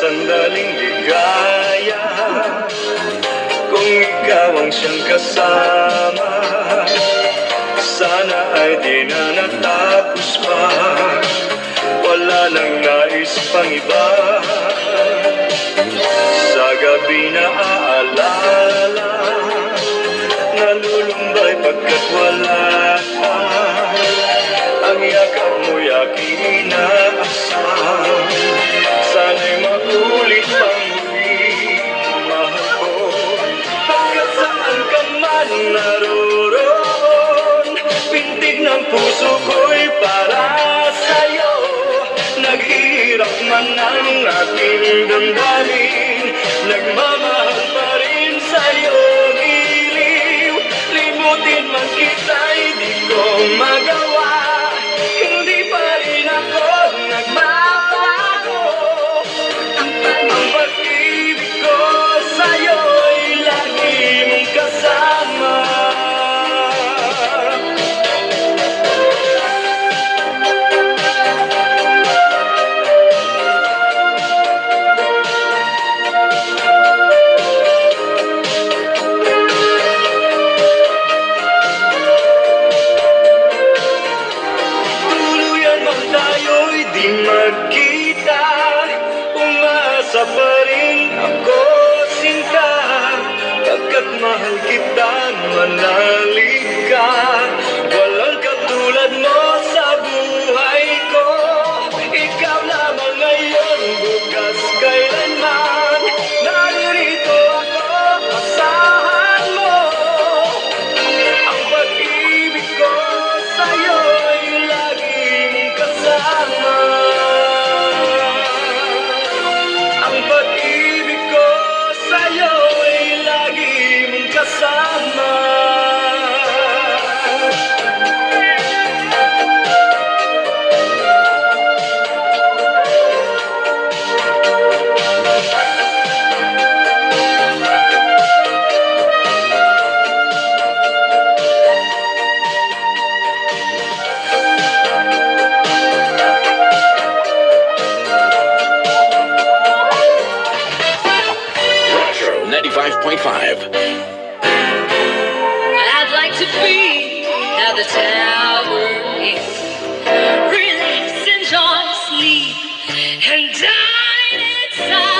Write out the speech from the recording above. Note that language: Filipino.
sandaling ligaya. Kung ikaw ang siyang kasama, sana ay di na natapos pa. Wala nang nais pang iba. Sa gabi na aalala, nalulumbay pagkat wala ka. Ang yakap mo'y aking inaasam. Sana'y maulit pang muli, mahal ko. Pagkat saan ka man naroon, pintig ng puso ko'y para sa'yo. Naghihirap man ang aking damdamin, nagmamahal pa rin sa'yo, giliw. Limutin man kita'y di ko magawa, hindi pa rin ako nagbabago. Ang pag-ibig ko sa'yo'y lagi mong kasama. Di magkita, umasa pa rin ako, sinta. Pagkat mahal kita, manalig ka. Walang katulad mo sa buhay ko. Ikaw lamang ngayon, bukas kailanman. Naririto ako, asahan mo. Ang pag-ibig ko sa'yo'y laging kasama. Ang pag-ibig ko sa'yo'y lagi mong kasama. Retro 95.5. I'd like to be at the tower, relax, enjoy, sleep, and die inside.